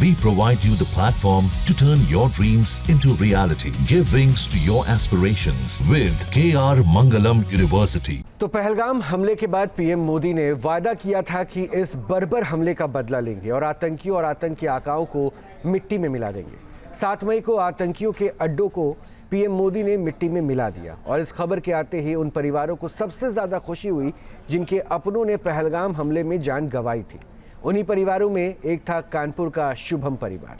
We provide you the platform to turn your dreams into reality. Give wings to your aspirations with KR Mangalam University. तो पहलगाम हमले के बाद PM Modi ने वादा किया था कि इस बर्बर हमले का बदला लेंगे और आतंकियों और आतंकी आकाओं को मिट्टी में मिला देंगे। 7 मई को आतंकियों के अड्डों को पीएम मोदी ने मिट्टी में मिला दिया और इस खबर के आते ही उन परिवारों को सबसे ज्यादा खुशी हुई जिनके अपनों ने पहलगाम हमले में जान गंवाई थी। उन्हीं परिवारों में एक था कानपुर का शुभम परिवार।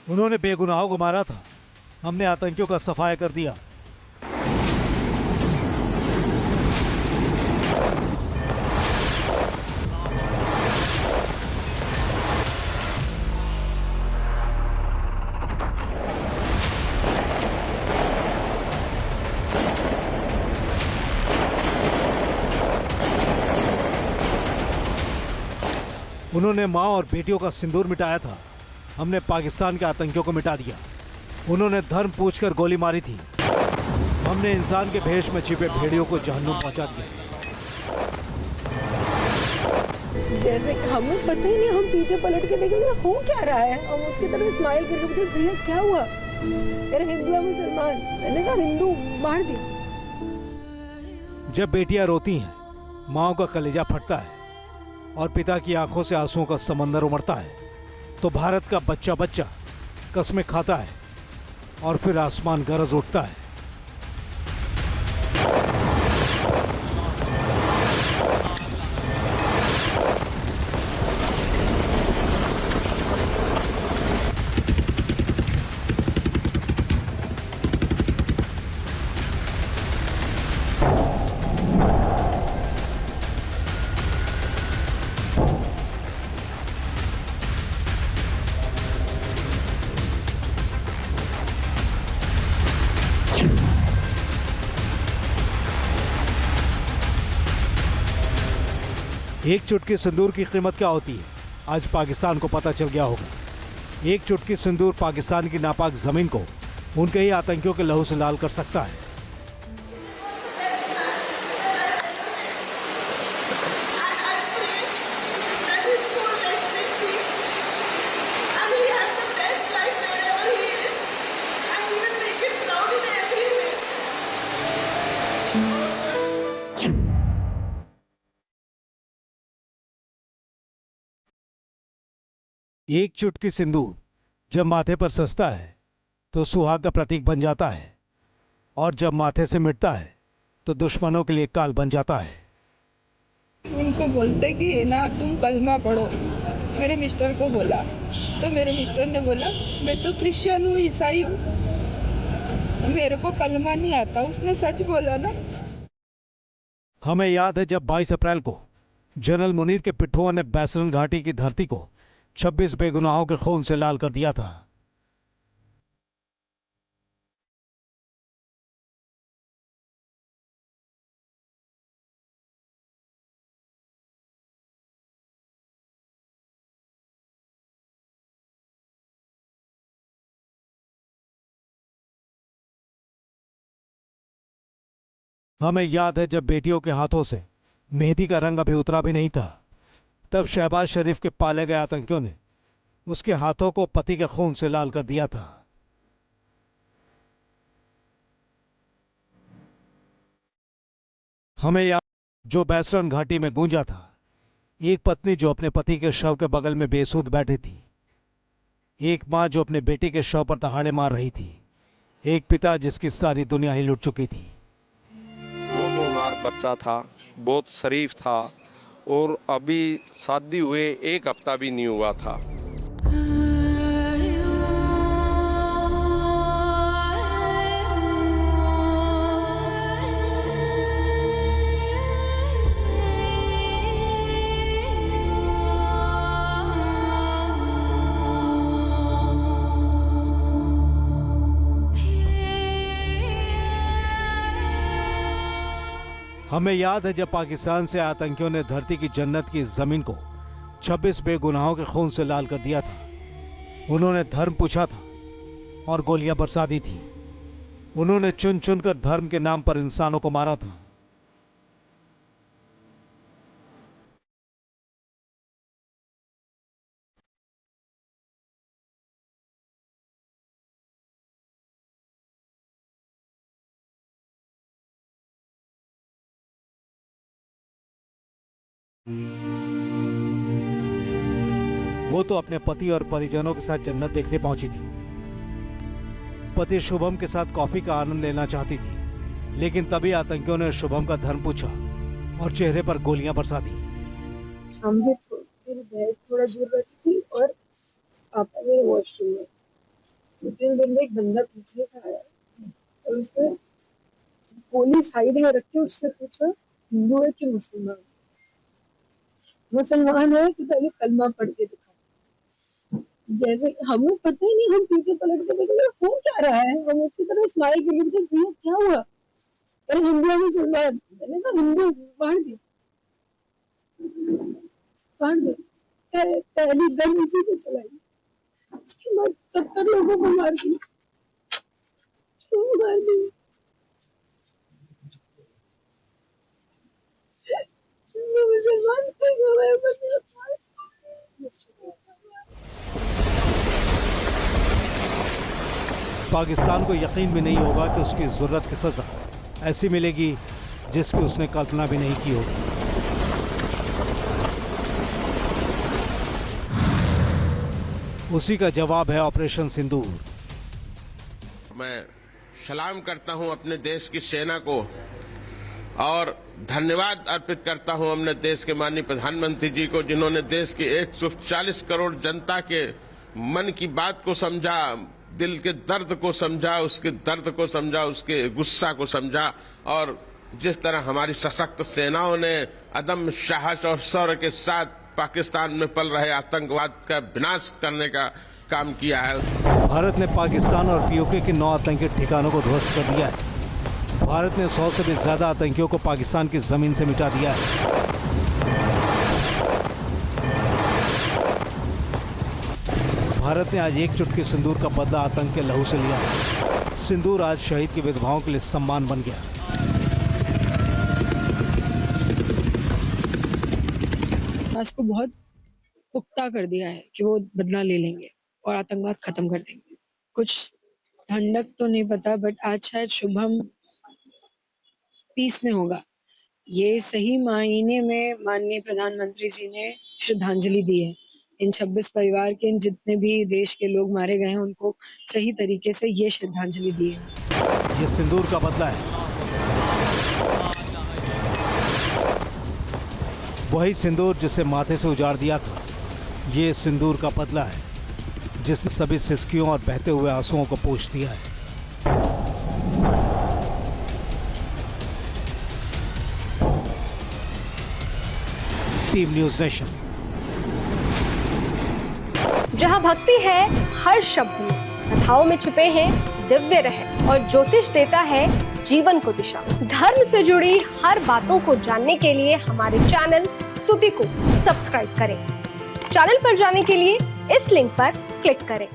उन्होंने बेगुनाहों को मारा था, हमने आतंकियों का सफाया कर दिया। उन्होंने मां और बेटियों का सिंदूर मिटाया था, हमने पाकिस्तान के आतंकियों को मिटा दिया। उन्होंने धर्म पूछकर गोली मारी थी, हमने इंसान के भेष में छिपे भेड़ियों को जहन्नुम पहुंचा दिया। जैसे हमें पता ही नहीं, हम पीछे पलट के देखेंगे हो क्या रहा है, हम उसकी तरफ स्माइल करके पूछे भैया क्या हुआ, मेरा हिंदू है मुसलमान, मैंने कहा हिंदू मार दी। जब बेटियां रोती हैं, माओ का कलेजा फटता है और पिता की आंखों से आंसुओं का समंदर उमड़ता है, तो भारत का बच्चा बच्चा कस्में खाता है और फिर आसमान गरज उठता है। एक चुटकी सिंदूर की कीमत क्या होती है, आज पाकिस्तान को पता चल गया होगा। एक चुटकी सिंदूर पाकिस्तान की नापाक जमीन को उनके ही आतंकियों के लहू से लाल कर सकता है। एक चुटकी सिंदूर जब माथे पर सजता है तो सुहाग का प्रतीक बन जाता है और जब माथे से मिटता है तो दुश्मनों के लिए काल बन जाता है। उनको बोलते कि ना तुम कलमा पढ़ो, मेरे मिस्टर को बोला तो मेरे मिस्टर ने बोला मैं तो क्रिश्चियन हूँ, ईसाई हूँ, मेरे को कलमा नहीं आता। उसने सच बोला ना। हमें याद है जब 22 अप्रैल को जनरल मुनीर के पिट्ठुओं ने बैसरन घाटी की धरती को 26 बेगुनाहों के खून से लाल कर दिया था। हमें याद है जब बेटियों के हाथों से मेहंदी का रंग अभी उतरा भी नहीं था, तब शहबाज शरीफ के पाले गए आतंकियों ने उसके हाथों को पति के खून से लाल कर दिया था। हमें याद जो बैसरन घाटी में गूंजा था, एक पत्नी जो अपने पति के शव के बगल में बेसुध बैठी थी, एक मां जो अपने बेटे के शव पर दहाड़े मार रही थी, एक पिता जिसकी सारी दुनिया ही लुट चुकी थी। वो बीमार बच्चा था, बहुत शरीफ था और अभी शादी हुए 1 हफ्ता भी नहीं हुआ था। हमें याद है जब पाकिस्तान से आतंकियों ने धरती की जन्नत की जमीन को 26 बेगुनाहों के खून से लाल कर दिया था। उन्होंने धर्म पूछा था और गोलियां बरसा दी थी। उन्होंने चुन चुनकर धर्म के नाम पर इंसानों को मारा था। वो तो अपने पति और परिजनों के साथ जन्नत देखने पहुंची थी। पति शुभम के साथ कॉफी का आनंद लेना चाहती थी, लेकिन तभी आतंकियों ने शुभम का धर्म पूछा और चेहरे पर गोलियां बरसा दी। सामने मेरी बहन थोड़ा दूर बैठी थी और पापा मेरे वॉशरूम में। दूसरे दिन में एक बंदा पीछे से आया और उसने गोली साइड में रख के उससे पूछा हिंदू है कि मुसलमान। मुसलमान है तो पहले कलमा पढ़ के दिखा। जैसे हमें पता ही नहीं, हम पीछे पलट के देखेंगे हो क्या रहा है, हम उसकी तरफ स्माइल के लिए भैया क्या हुआ, अरे हिंदू है मुसलमान। मैंने कहा हिंदू, बांट दे पहली गन उसी पे चलाई। उसके बाद 70 लोगों को मार दी। मुसलमान पाकिस्तान को यकीन भी नहीं होगा कि उसकी जरूरत की सजा ऐसी मिलेगी जिसकी उसने कल्पना भी नहीं की होगी। उसी का जवाब है ऑपरेशन सिंदूर। मैं सलाम करता हूं अपने देश की सेना को और धन्यवाद अर्पित करता हूं अपने देश के माननीय प्रधानमंत्री जी को, जिन्होंने देश की 140 करोड़ जनता के मन की बात को समझा, दिल के दर्द को समझा, उसके दर्द को समझा, उसके गुस्सा को समझा और जिस तरह हमारी सशक्त सेनाओं ने अदम्य साहस और शौर्य के साथ पाकिस्तान में पल रहे आतंकवाद का विनाश करने का काम किया है। भारत ने पाकिस्तान और पीओके के 9 आतंकी ठिकानों को ध्वस्त कर दिया है। भारत ने 100 से भी ज्यादा आतंकियों को पाकिस्तान की जमीन से मिटा दिया है। भारत ने आज एक चुटकी सिंदूर का बदला आतंक के लहू से लिया। सिंदूर आज शहीद की विधवाओं के लिए सम्मान बन गया। को बहुत पुख्ता कर दिया है कि वो बदला ले लेंगे और आतंकवाद खत्म कर देंगे। कुछ ठंडक तो नहीं पता, बट आज शायद शुभम पीस में होगा। ये सही मायने में माननीय प्रधानमंत्री जी ने श्रद्धांजलि दी है। इन 26 परिवार के जितने भी देश के लोग मारे गए हैं उनको सही तरीके से ये श्रद्धांजलि दी है। ये सिंदूर का बदला है। वही सिंदूर जिसे माथे से उजाड़ दिया था, ये सिंदूर का बदला है जिसने सभी सिसकियों और बहते हुए आंसुओं को पोंछ दिया है। Team news nation. जहाँ भक्ति है हर शब्द में, कथाओं में छुपे हैं दिव्य रहस्य और ज्योतिष देता है जीवन को दिशा। धर्म से जुड़ी हर बातों को जानने के लिए हमारे चैनल स्तुति को सब्सक्राइब करें। चैनल पर जाने के लिए इस लिंक पर क्लिक करें।